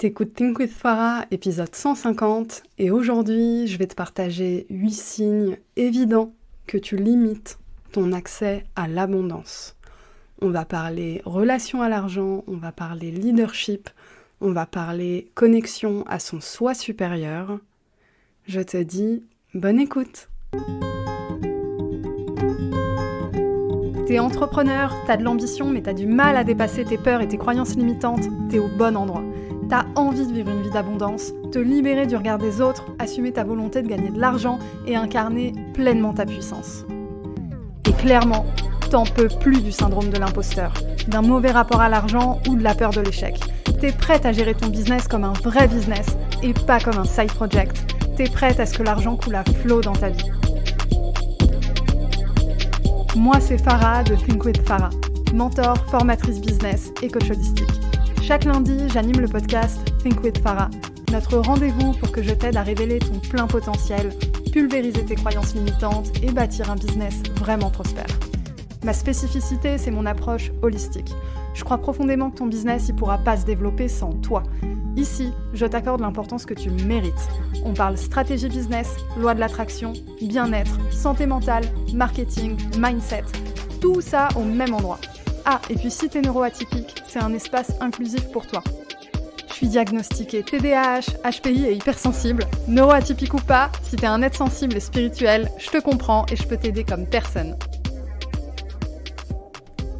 T'écoutes Think with Farah, épisode 150, et aujourd'hui, je vais te partager 8 signes évidents que tu limites ton accès à l'abondance. On va parler relation à l'argent, on va parler leadership, on va parler connexion à son soi supérieur. Je te dis bonne écoute. T'es entrepreneur, t'as de l'ambition, mais t'as du mal à dépasser tes peurs et tes croyances limitantes, t'es au bon endroit. T'as envie de vivre une vie d'abondance, te libérer du regard des autres, assumer ta volonté de gagner de l'argent et incarner pleinement ta puissance. Et clairement, t'en peux plus du syndrome de l'imposteur, d'un mauvais rapport à l'argent ou de la peur de l'échec. T'es prête à gérer ton business comme un vrai business et pas comme un side project. T'es prête à ce que l'argent coule à flot dans ta vie. Moi, c'est Farah de Think with Farah, mentor, formatrice business et coach holistique. Chaque lundi, j'anime le podcast Think with Farah, notre rendez-vous pour que je t'aide à révéler ton plein potentiel, pulvériser tes croyances limitantes et bâtir un business vraiment prospère. Ma spécificité, c'est mon approche holistique. Je crois profondément que ton business ne pourra pas se développer sans toi. Ici, je t'accorde l'importance que tu mérites. On parle stratégie business, loi de l'attraction, bien-être, santé mentale, marketing, mindset. Tout ça au même endroit. Ah, et puis si t'es neuroatypique, c'est un espace inclusif pour toi. Je suis diagnostiquée TDAH, HPI et hypersensible. Neuroatypique ou pas, si t'es un être sensible et spirituel, je te comprends et je peux t'aider comme personne.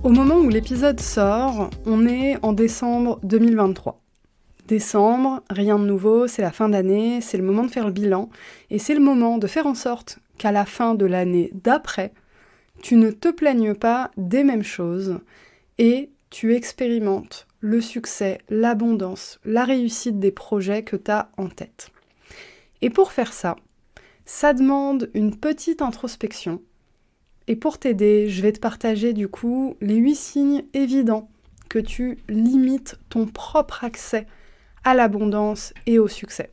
Au moment où l'épisode sort, on est en décembre 2023. Décembre, rien de nouveau, c'est la fin d'année, c'est le moment de faire le bilan, et c'est le moment de faire en sorte qu'à la fin de l'année d'après, tu ne te plaignes pas des mêmes choses et tu expérimentes le succès, l'abondance, la réussite des projets que tu as en tête. Et pour faire ça, ça demande une petite introspection. Et pour t'aider, je vais te partager du coup les 8 signes évidents que tu limites ton propre accès à l'abondance et au succès.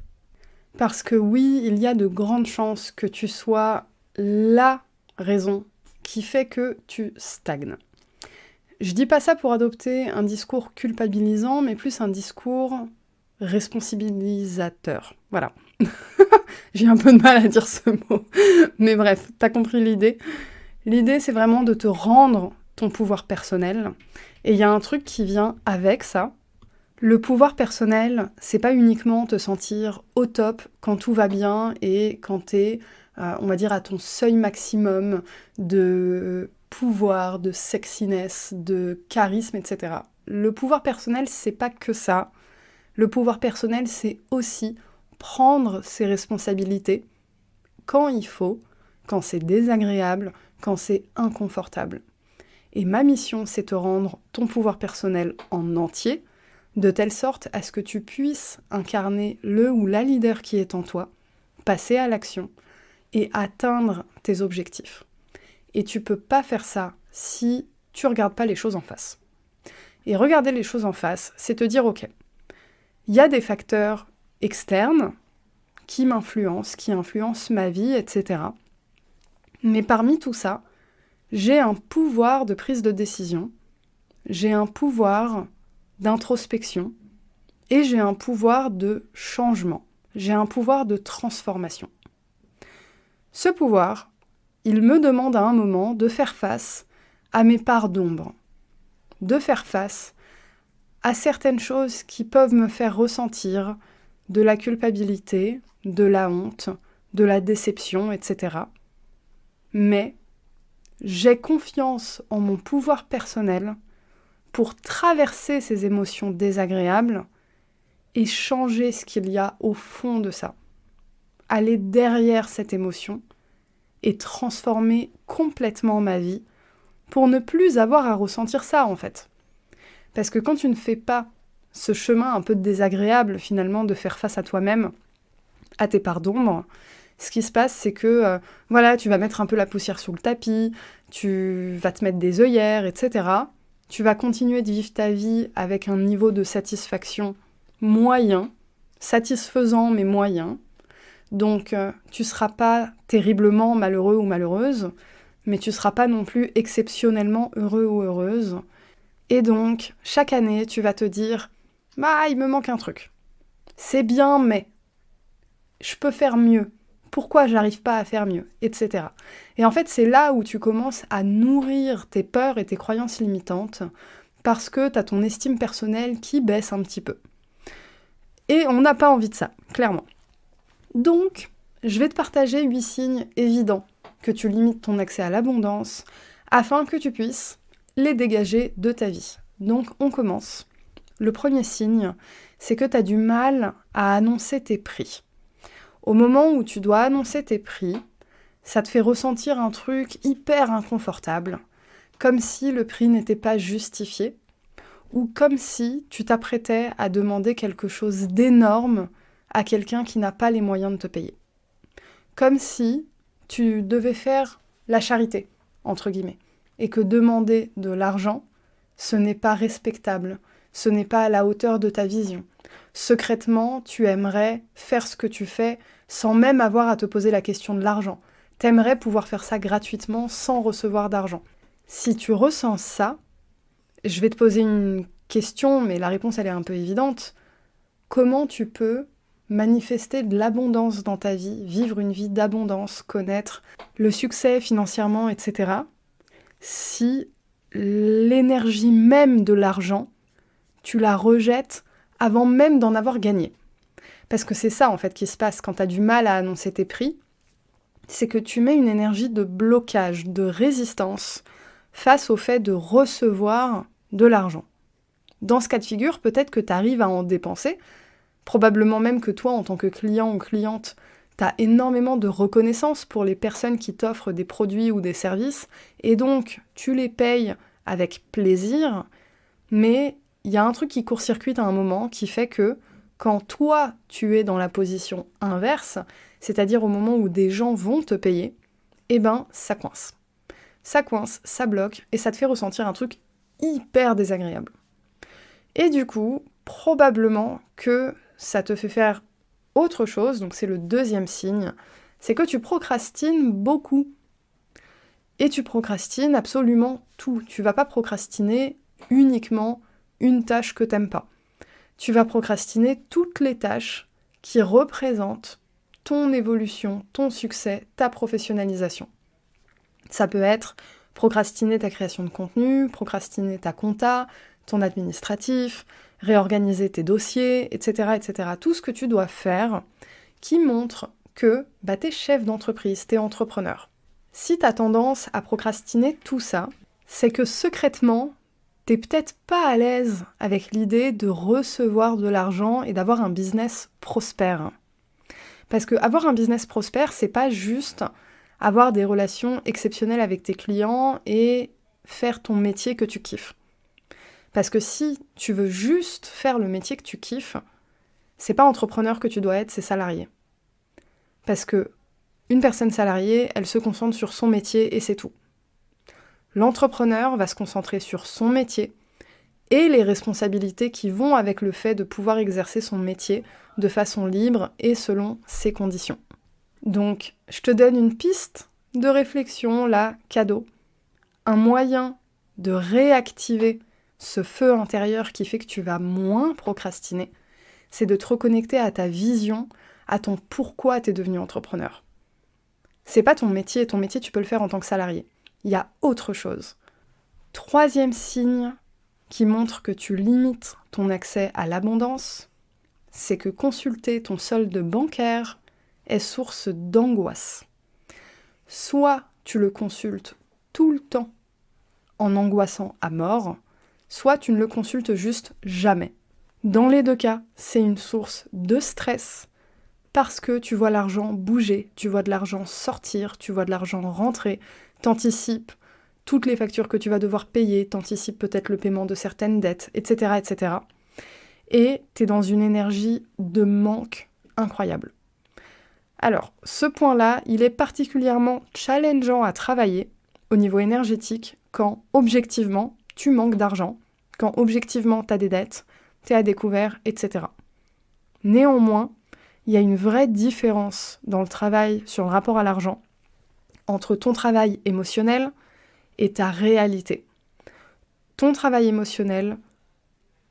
Parce que oui, il y a de grandes chances que tu sois la raison qui fait que tu stagnes. Je dis pas ça pour adopter un discours culpabilisant, mais plus un discours responsabilisateur. Voilà. J'ai un peu de mal à dire ce mot. Mais bref, t'as compris l'idée. L'idée, c'est vraiment de te rendre ton pouvoir personnel. Et il y a un truc qui vient avec ça. Le pouvoir personnel, c'est pas uniquement te sentir au top quand tout va bien et quand t'es, on va dire, à ton seuil maximum de pouvoir, de sexiness, de charisme, etc. Le pouvoir personnel, c'est pas que ça. Le pouvoir personnel, c'est aussi prendre ses responsabilités quand il faut, quand c'est désagréable, quand c'est inconfortable. Et ma mission, c'est te rendre ton pouvoir personnel en entier, de telle sorte à ce que tu puisses incarner le ou la leader qui est en toi, passer à l'action et atteindre tes objectifs. Et tu peux pas faire ça si tu regardes pas les choses en face. Et regarder les choses en face, c'est te dire, ok, il y a des facteurs externes qui m'influencent, qui influencent ma vie, etc. Mais parmi tout ça, j'ai un pouvoir de prise de décision, j'ai un pouvoir d'introspection et j'ai un pouvoir de changement, j'ai un pouvoir de transformation. Ce pouvoir, il me demande à un moment de faire face à mes parts d'ombre, de faire face à certaines choses qui peuvent me faire ressentir de la culpabilité, de la honte, de la déception, etc. Mais j'ai confiance en mon pouvoir personnel pour traverser ces émotions désagréables et changer ce qu'il y a au fond de ça. Aller derrière cette émotion et transformer complètement ma vie pour ne plus avoir à ressentir ça en fait. Parce que quand tu ne fais pas ce chemin un peu désagréable finalement de faire face à toi-même, à tes parts d'ombre, ce qui se passe c'est que tu vas mettre un peu la poussière sous le tapis, tu vas te mettre des œillères, etc. Tu vas continuer de vivre ta vie avec un niveau de satisfaction moyen, satisfaisant mais moyen. Donc tu ne seras pas terriblement malheureux ou malheureuse, mais tu ne seras pas non plus exceptionnellement heureux ou heureuse. Et donc, chaque année, tu vas te dire « il me manque un truc ». C'est bien, mais je peux faire mieux. Pourquoi j'arrive pas à faire mieux, etc. Et en fait, c'est là où tu commences à nourrir tes peurs et tes croyances limitantes parce que tu as ton estime personnelle qui baisse un petit peu. Et on n'a pas envie de ça, clairement. Donc, je vais te partager 8 signes évidents que tu limites ton accès à l'abondance afin que tu puisses les dégager de ta vie. Donc, on commence. Le premier signe, c'est que tu as du mal à annoncer tes prix. Au moment où tu dois annoncer tes prix, ça te fait ressentir un truc hyper inconfortable, comme si le prix n'était pas justifié, ou comme si tu t'apprêtais à demander quelque chose d'énorme à quelqu'un qui n'a pas les moyens de te payer. Comme si tu devais faire la charité, entre guillemets, et que demander de l'argent, ce n'est pas respectable, ce n'est pas à la hauteur de ta vision. Secrètement, tu aimerais faire ce que tu fais sans même avoir à te poser la question de l'argent. T'aimerais pouvoir faire ça gratuitement sans recevoir d'argent. Si tu ressens ça, je vais te poser une question, mais la réponse elle est un peu évidente. Comment tu peux manifester de l'abondance dans ta vie, vivre une vie d'abondance, connaître le succès financièrement, etc. si l'énergie même de l'argent, tu la rejettes avant même d'en avoir gagné. Parce que c'est ça en fait qui se passe quand tu as du mal à annoncer tes prix, c'est que tu mets une énergie de blocage, de résistance face au fait de recevoir de l'argent. Dans ce cas de figure, peut-être que tu arrives à en dépenser, probablement même que toi, en tant que client ou cliente, tu as énormément de reconnaissance pour les personnes qui t'offrent des produits ou des services, et donc tu les payes avec plaisir, mais il y a un truc qui court-circuite à un moment qui fait que quand toi, tu es dans la position inverse, c'est-à-dire au moment où des gens vont te payer, eh ben, ça coince. Ça coince, ça bloque, et ça te fait ressentir un truc hyper désagréable. Et du coup, probablement que ça te fait faire autre chose, donc c'est le deuxième signe, c'est que tu procrastines beaucoup. Et tu procrastines absolument tout. Tu vas pas procrastiner uniquement une tâche que t'aimes pas. Tu vas procrastiner toutes les tâches qui représentent ton évolution, ton succès, ta professionnalisation. Ça peut être procrastiner ta création de contenu, procrastiner ta compta, ton administratif, réorganiser tes dossiers, etc., etc. Tout ce que tu dois faire qui montre que t'es chef d'entreprise, t'es entrepreneur. Si t'as tendance à procrastiner tout ça, c'est que secrètement, t'es peut-être pas à l'aise avec l'idée de recevoir de l'argent et d'avoir un business prospère. Parce que avoir un business prospère, c'est pas juste avoir des relations exceptionnelles avec tes clients et faire ton métier que tu kiffes. Parce que si tu veux juste faire le métier que tu kiffes, c'est pas entrepreneur que tu dois être, c'est salarié. Parce que une personne salariée, elle se concentre sur son métier et c'est tout. L'entrepreneur va se concentrer sur son métier et les responsabilités qui vont avec le fait de pouvoir exercer son métier de façon libre et selon ses conditions. Donc, je te donne une piste de réflexion, là, cadeau. Un moyen de réactiver ce feu intérieur qui fait que tu vas moins procrastiner, c'est de te reconnecter à ta vision, à ton pourquoi tu es devenu entrepreneur. C'est pas ton métier tu peux le faire en tant que salarié. Il y a autre chose. Troisième signe qui montre que tu limites ton accès à l'abondance, c'est que consulter ton solde bancaire est source d'angoisse. Soit tu le consultes tout le temps en angoissant à mort, soit tu ne le consultes juste jamais. Dans les deux cas, c'est une source de stress parce que tu vois l'argent bouger, tu vois de l'argent sortir, tu vois de l'argent rentrer, t'anticipes toutes les factures que tu vas devoir payer, t'anticipes peut-être le paiement de certaines dettes, etc., etc. Et t'es dans une énergie de manque incroyable. Alors, ce point-là, il est particulièrement challengeant à travailler au niveau énergétique quand, objectivement, tu manques d'argent, quand, objectivement, t'as des dettes, t'es à découvert, etc. Néanmoins, il y a une vraie différence dans le travail sur le rapport à l'argent entre ton travail émotionnel et ta réalité. Ton travail émotionnel,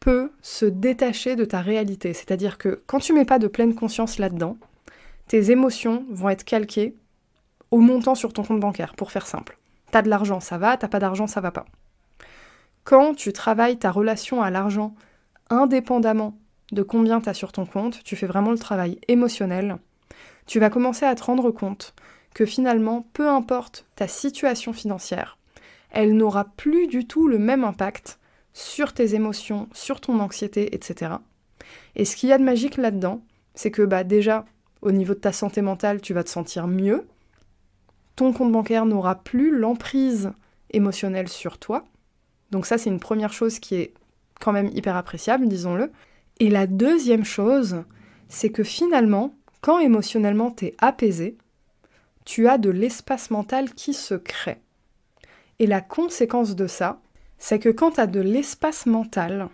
peut se détacher de ta réalité. C'est-à-dire que quand tu mets pas de pleine conscience là-dedans, tes émotions vont être calquées au montant sur ton compte bancaire, pour faire simple. T'as de l'argent, ça va, t'as pas d'argent, ça va pas. Quand tu travailles ta relation à l'argent indépendamment de combien t'as sur ton compte, tu fais vraiment le travail émotionnel, tu vas commencer à te rendre compte que finalement, peu importe ta situation financière, elle n'aura plus du tout le même impact sur tes émotions, sur ton anxiété, etc. Et ce qu'il y a de magique là-dedans, c'est que déjà, au niveau de ta santé mentale, tu vas te sentir mieux, ton compte bancaire n'aura plus l'emprise émotionnelle sur toi. Donc ça, c'est une première chose qui est quand même hyper appréciable, disons-le. Et la deuxième chose, c'est que finalement, quand émotionnellement t'es apaisé, tu as de l'espace mental qui se crée. Et la conséquence de ça, c'est que quand t'as de l'espace mental,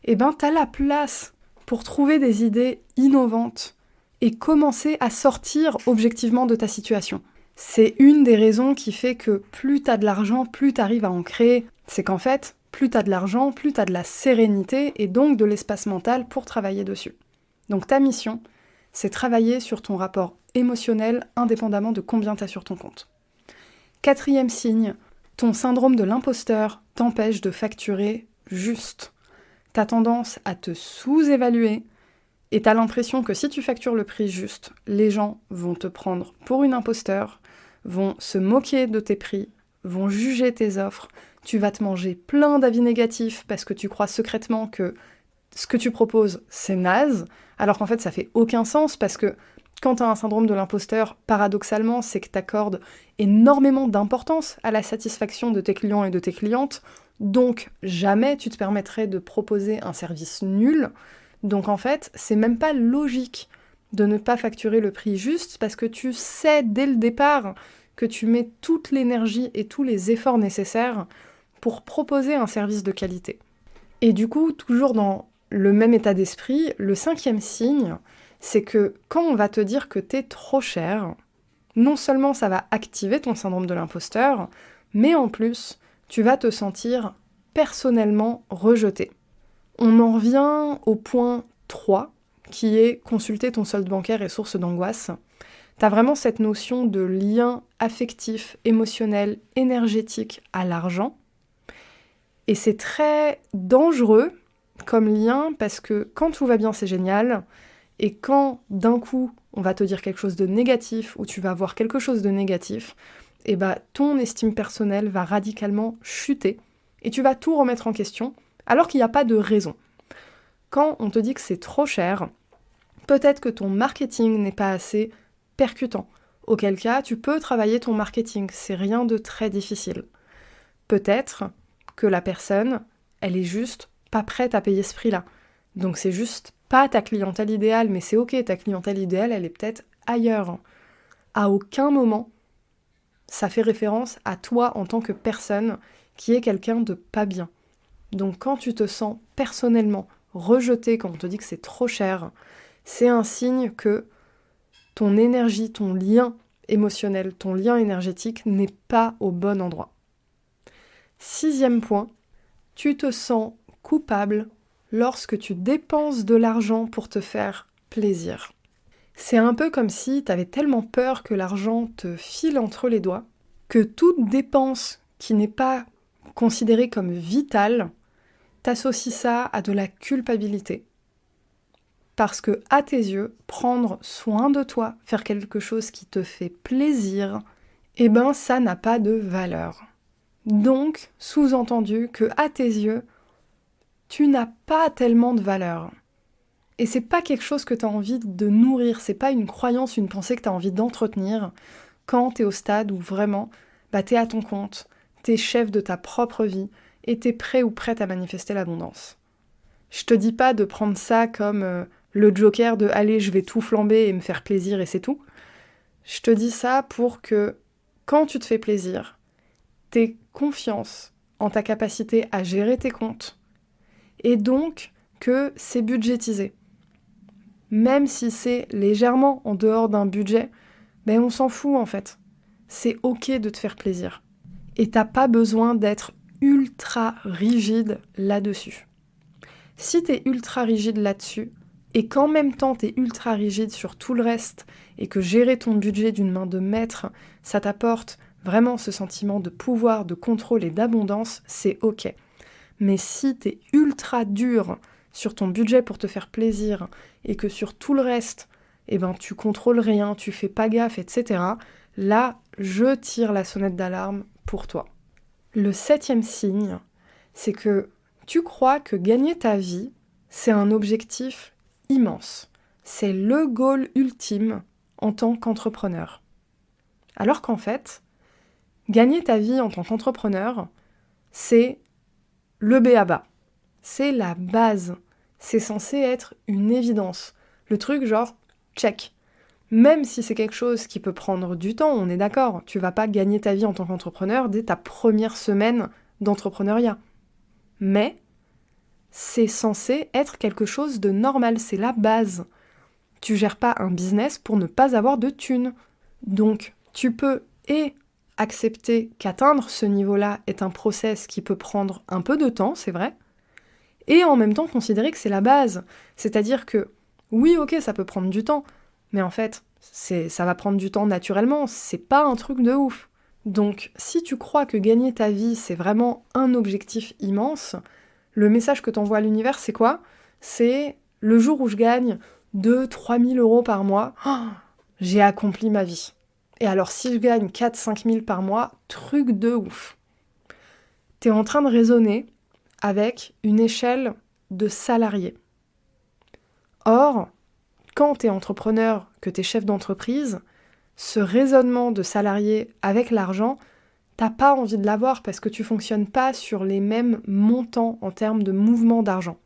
t'as la place pour trouver des idées innovantes et commencer à sortir objectivement de ta situation. C'est une des raisons qui fait que plus t'as de l'argent, plus t'arrives à en créer. C'est qu'en fait, plus t'as de l'argent, plus t'as de la sérénité et donc de l'espace mental pour travailler dessus. Donc ta mission, c'est travailler sur ton rapport émotionnel indépendamment de combien t'as sur ton compte. 4e signe, ton syndrome de l'imposteur t'empêche de facturer juste. T'as tendance à te sous-évaluer et t'as l'impression que si tu factures le prix juste, les gens vont te prendre pour une imposteur, vont se moquer de tes prix, vont juger tes offres, tu vas te manger plein d'avis négatifs parce que tu crois secrètement que ce que tu proposes, c'est naze, alors qu'en fait ça fait aucun sens parce que quand tu as un syndrome de l'imposteur, paradoxalement, c'est que tu accordes énormément d'importance à la satisfaction de tes clients et de tes clientes, donc jamais tu te permettrais de proposer un service nul. Donc en fait, c'est même pas logique de ne pas facturer le prix juste parce que tu sais dès le départ que tu mets toute l'énergie et tous les efforts nécessaires pour proposer un service de qualité. Et du coup, toujours dans le même état d'esprit, le 5e signe, c'est que quand on va te dire que t'es trop cher, non seulement ça va activer ton syndrome de l'imposteur, mais en plus, tu vas te sentir personnellement rejeté. On en revient au point 3, qui est consulter ton solde bancaire est source d'angoisse. T'as vraiment cette notion de lien affectif, émotionnel, énergétique à l'argent. Et c'est très dangereux comme lien parce que quand tout va bien, c'est génial. Et quand d'un coup, on va te dire quelque chose de négatif ou tu vas voir quelque chose de négatif, ton estime personnelle va radicalement chuter et tu vas tout remettre en question alors qu'il n'y a pas de raison. Quand on te dit que c'est trop cher, peut-être que ton marketing n'est pas assez percutant. Auquel cas, tu peux travailler ton marketing, c'est rien de très difficile. Peut-être que la personne, elle est juste pas prête à payer ce prix-là. Donc c'est juste pas ta clientèle idéale, mais c'est ok, ta clientèle idéale, elle est peut-être ailleurs. À aucun moment, ça fait référence à toi en tant que personne qui est quelqu'un de pas bien. Donc quand tu te sens personnellement rejeté, quand on te dit que c'est trop cher, c'est un signe que ton énergie, ton lien émotionnel, ton lien énergétique n'est pas au bon endroit. 6e point, tu te sens coupable lorsque tu dépenses de l'argent pour te faire plaisir. C'est un peu comme si tu avais tellement peur que l'argent te file entre les doigts, que toute dépense qui n'est pas considérée comme vitale, t'associes ça à de la culpabilité. Parce que, à tes yeux, prendre soin de toi, faire quelque chose qui te fait plaisir, ça n'a pas de valeur. Donc, sous-entendu que, à tes yeux, tu n'as pas tellement de valeur. Et c'est pas quelque chose que tu as envie de nourrir, c'est pas une croyance, une pensée que tu as envie d'entretenir quand tu es au stade où vraiment, tu es à ton compte, tu es chef de ta propre vie et tu es prêt ou prête à manifester l'abondance. Je te dis pas de prendre ça comme le joker de « allez, je vais tout flamber et me faire plaisir et c'est tout ». Je te dis ça pour que, quand tu te fais plaisir, t'aies confiance en ta capacité à gérer tes comptes et donc que c'est budgétisé. Même si c'est légèrement en dehors d'un budget, on s'en fout en fait. C'est ok de te faire plaisir. Et t'as pas besoin d'être ultra rigide là-dessus. Si t'es ultra rigide là-dessus, et qu'en même temps t'es ultra rigide sur tout le reste, et que gérer ton budget d'une main de maître, ça t'apporte vraiment ce sentiment de pouvoir, de contrôle et d'abondance, c'est ok. Mais si t'es ultra dur sur ton budget pour te faire plaisir, et que sur tout le reste, tu contrôles rien, tu fais pas gaffe, etc., là, je tire la sonnette d'alarme pour toi. Le 7e signe, c'est que tu crois que gagner ta vie, c'est un objectif immense. C'est le goal ultime en tant qu'entrepreneur. Alors qu'en fait, gagner ta vie en tant qu'entrepreneur, c'est le b.a.-ba. C'est la base. C'est censé être une évidence. Le truc genre, check. Même si c'est quelque chose qui peut prendre du temps, on est d'accord, tu vas pas gagner ta vie en tant qu'entrepreneur dès ta première semaine d'entrepreneuriat. Mais c'est censé être quelque chose de normal, c'est la base. Tu gères pas un business pour ne pas avoir de thunes. Donc, tu peux accepter qu'atteindre ce niveau-là est un process qui peut prendre un peu de temps, c'est vrai, et en même temps considérer que c'est la base. C'est-à-dire que, oui, ok, ça peut prendre du temps, mais en fait, ça va prendre du temps naturellement, c'est pas un truc de ouf. Donc, si tu crois que gagner ta vie, c'est vraiment un objectif immense, le message que t'envoies à l'univers, c'est quoi ? C'est le jour où je gagne 2-3 000 euros par mois, j'ai accompli ma vie. Et alors, si je gagne 4-5 000 par mois, truc de ouf. T'es en train de raisonner avec une échelle de salarié. Or, quand t'es entrepreneur, que t'es chef d'entreprise, ce raisonnement de salarié avec l'argent, t'as pas envie de l'avoir parce que tu fonctionnes pas sur les mêmes montants en termes de mouvement d'argent.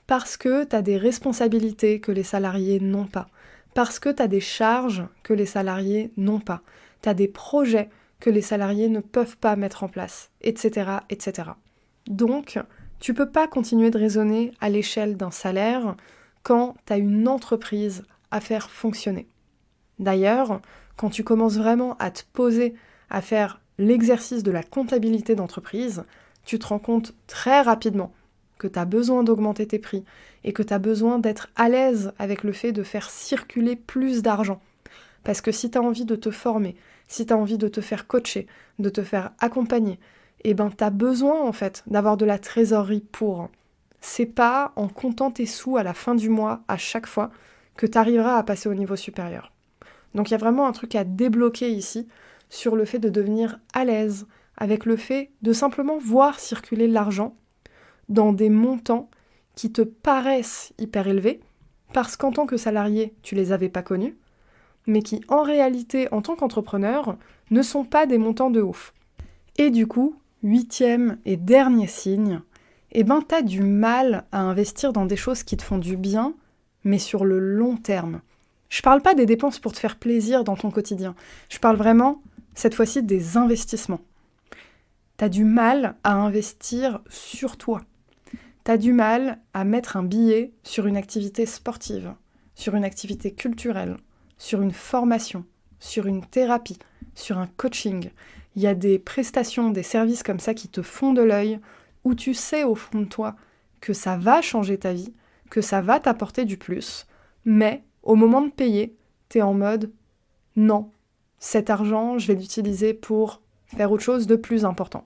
Parce que t'as des responsabilités que les salariés n'ont pas. Parce que t'as des charges que les salariés n'ont pas. T'as des projets que les salariés ne peuvent pas mettre en place, etc., etc. Donc, tu peux pas continuer de raisonner à l'échelle d'un salaire quand t'as une entreprise à faire fonctionner. D'ailleurs, quand tu commences vraiment à te poser à faire l'exercice de la comptabilité d'entreprise, tu te rends compte très rapidement que tu as besoin d'augmenter tes prix et que tu as besoin d'être à l'aise avec le fait de faire circuler plus d'argent. Parce que si tu as envie de te former, si tu as envie de te faire coacher, de te faire accompagner, tu as besoin en fait d'avoir de la trésorerie pour. C'est pas en comptant tes sous à la fin du mois, à chaque fois, que tu arriveras à passer au niveau supérieur. Donc il y a vraiment un truc à débloquer ici sur le fait de devenir à l'aise avec le fait de simplement voir circuler l'argent dans des montants qui te paraissent hyper élevés, parce qu'en tant que salarié, tu les avais pas connus, mais qui en réalité, en tant qu'entrepreneur, ne sont pas des montants de ouf. Et du coup, 8e et dernier signe, t'as du mal à investir dans des choses qui te font du bien, mais sur le long terme. Je parle pas des dépenses pour te faire plaisir dans ton quotidien, je parle vraiment, cette fois-ci, des investissements. T'as du mal à investir sur toi. T'as du mal à mettre un billet sur une activité sportive, sur une activité culturelle, sur une formation, sur une thérapie, sur un coaching. Il y a des prestations, des services comme ça qui te font de l'œil, où tu sais au fond de toi que ça va changer ta vie, que ça va t'apporter du plus, mais au moment de payer, t'es en mode « non, cet argent, je vais l'utiliser pour faire autre chose de plus important ».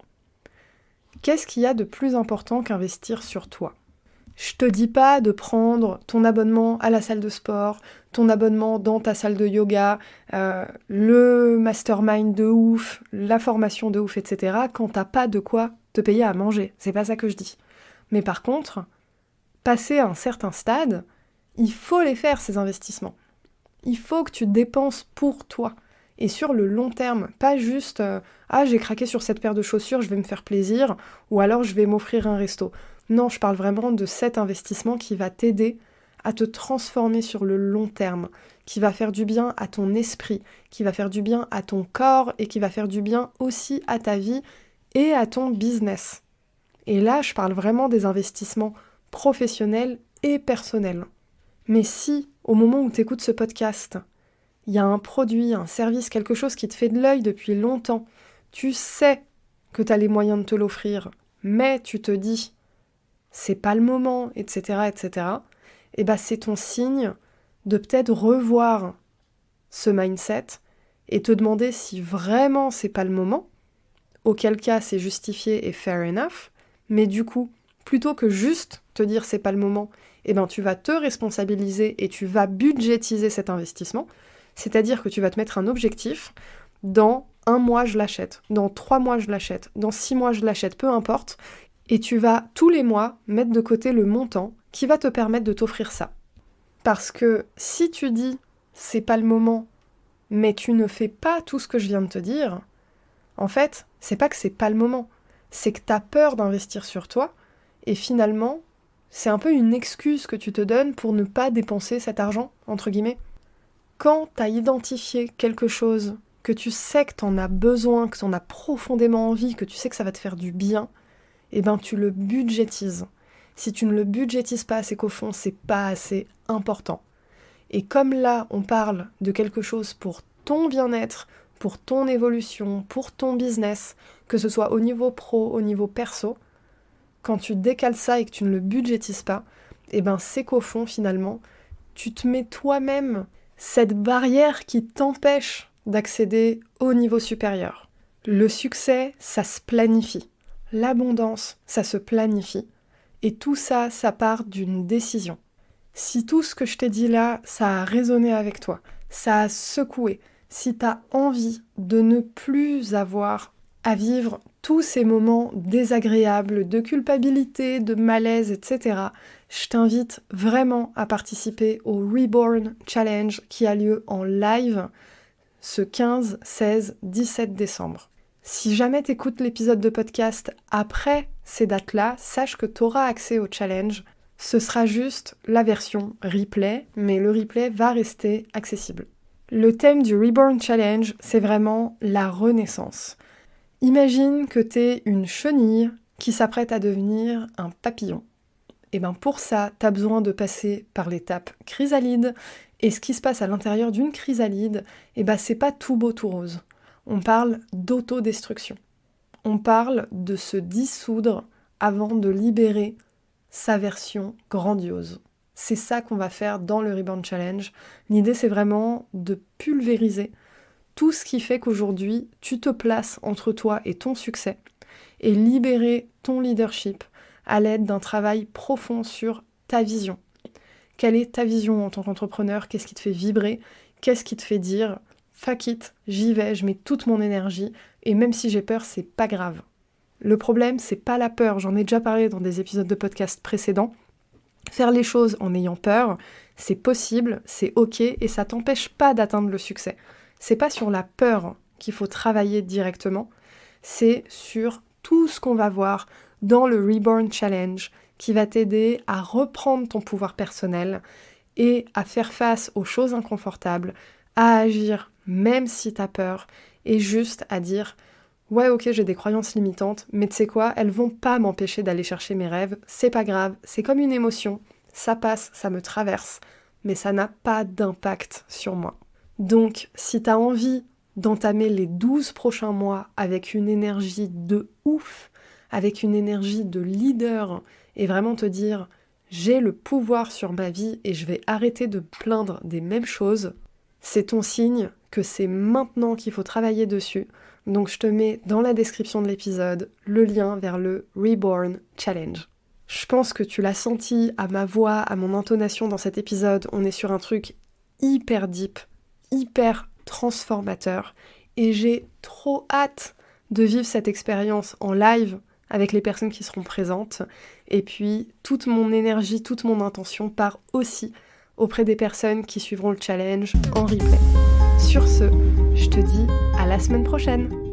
Qu'est-ce qu'il y a de plus important qu'investir sur toi ? Je te dis pas de prendre ton abonnement à la salle de sport, ton abonnement dans ta salle de yoga, le mastermind de ouf, la formation de ouf, etc. quand t'as pas de quoi te payer à manger. C'est pas ça que je dis. Mais par contre, passer à un certain stade, il faut les faire, ces investissements. Il faut que tu dépenses pour toi. Et sur le long terme, pas juste j'ai craqué sur cette paire de chaussures, je vais me faire plaisir, ou alors je vais m'offrir un resto. Non, je parle vraiment de cet investissement qui va t'aider à te transformer sur le long terme, qui va faire du bien à ton esprit, qui va faire du bien à ton corps et qui va faire du bien aussi à ta vie et à ton business. Et là, je parle vraiment des investissements professionnels et personnels. Mais si, au moment où tu écoutes ce podcast, il y a un produit, un service, quelque chose qui te fait de l'œil depuis longtemps, tu sais que tu as les moyens de te l'offrir, mais tu te dis c'est pas le moment, etc., et bah c'est ton signe de peut-être revoir ce mindset et te demander si vraiment c'est pas le moment, auquel cas c'est justifié et fair enough, mais du coup, plutôt que juste te dire c'est pas le moment, eh ben tu vas te responsabiliser et tu vas budgétiser cet investissement, c'est-à-dire que tu vas te mettre un objectif, dans 1 mois je l'achète, dans 3 mois je l'achète, dans 6 mois je l'achète, peu importe, et tu vas tous les mois mettre de côté le montant qui va te permettre de t'offrir ça. Parce que si tu dis c'est pas le moment, mais tu ne fais pas tout ce que je viens de te dire, en fait, c'est pas que c'est pas le moment, c'est que t'as peur d'investir sur toi, et finalement, c'est un peu une excuse que tu te donnes pour ne pas dépenser cet argent, entre guillemets. Quand t'as identifié quelque chose, que tu sais que t'en as besoin, que t'en as profondément envie, que tu sais que ça va te faire du bien, eh ben tu le budgétises. Si tu ne le budgétises pas, c'est qu'au fond, c'est pas assez important. Et comme là, on parle de quelque chose pour ton bien-être, pour ton évolution, pour ton business, que ce soit au niveau pro, au niveau perso, quand tu décales ça et que tu ne le budgétises pas, eh ben c'est qu'au fond, finalement, tu te mets toi-même cette barrière qui t'empêche d'accéder au niveau supérieur. Le succès, ça se planifie. L'abondance, ça se planifie. Et tout ça, ça part d'une décision. Si tout ce que je t'ai dit là, ça a résonné avec toi, ça a secoué, si t'as envie de ne plus avoir à vivre tous ces moments désagréables, de culpabilité, de malaise, etc., je t'invite vraiment à participer au Reborn Challenge qui a lieu en live ce 15, 16, 17 décembre. Si jamais t'écoutes l'épisode de podcast après ces dates-là, sache que t'auras accès au challenge. Ce sera juste la version replay, mais le replay va rester accessible. Le thème du Reborn Challenge, c'est vraiment la renaissance. Imagine que t'es une chenille qui s'apprête à devenir un papillon. Et bien pour ça, t'as besoin de passer par l'étape chrysalide, et ce qui se passe à l'intérieur d'une chrysalide, c'est pas tout beau tout rose. On parle d'autodestruction. On parle de se dissoudre avant de libérer sa version grandiose. C'est ça qu'on va faire dans le Reborn Challenge. L'idée, c'est vraiment de pulvériser tout ce qui fait qu'aujourd'hui, tu te places entre toi et ton succès et libérer ton leadership à l'aide d'un travail profond sur ta vision. Quelle est ta vision en tant qu'entrepreneur? Qu'est-ce qui te fait vibrer? Qu'est-ce qui te fait dire « fuck it, j'y vais, je mets toute mon énergie et même si j'ai peur, c'est pas grave ». Le problème, c'est pas la peur, j'en ai déjà parlé dans des épisodes de podcast précédents. Faire les choses en ayant peur, c'est possible, c'est ok, et ça t'empêche pas d'atteindre le succès. C'est pas sur la peur qu'il faut travailler directement, c'est sur tout ce qu'on va voir dans le Reborn Challenge qui va t'aider à reprendre ton pouvoir personnel et à faire face aux choses inconfortables, à agir même si t'as peur, et juste à dire « Ouais, ok, j'ai des croyances limitantes, mais tu sais quoi, elles vont pas m'empêcher d'aller chercher mes rêves, c'est pas grave, c'est comme une émotion, ça passe, ça me traverse, mais ça n'a pas d'impact sur moi. » Donc, si t'as envie d'entamer les 12 prochains mois avec une énergie de ouf, avec une énergie de leader, et vraiment te dire « J'ai le pouvoir sur ma vie et je vais arrêter de me plaindre des mêmes choses », c'est ton signe que c'est maintenant qu'il faut travailler dessus. Donc je te mets dans la description de l'épisode le lien vers le Reborn Challenge. Je pense que tu l'as senti à ma voix, à mon intonation dans cet épisode, on est sur un truc hyper deep, hyper transformateur, et j'ai trop hâte de vivre cette expérience en live avec les personnes qui seront présentes, et puis toute mon énergie, toute mon intention part aussi auprès des personnes qui suivront le challenge en replay. Sur ce, je te dis à la semaine prochaine.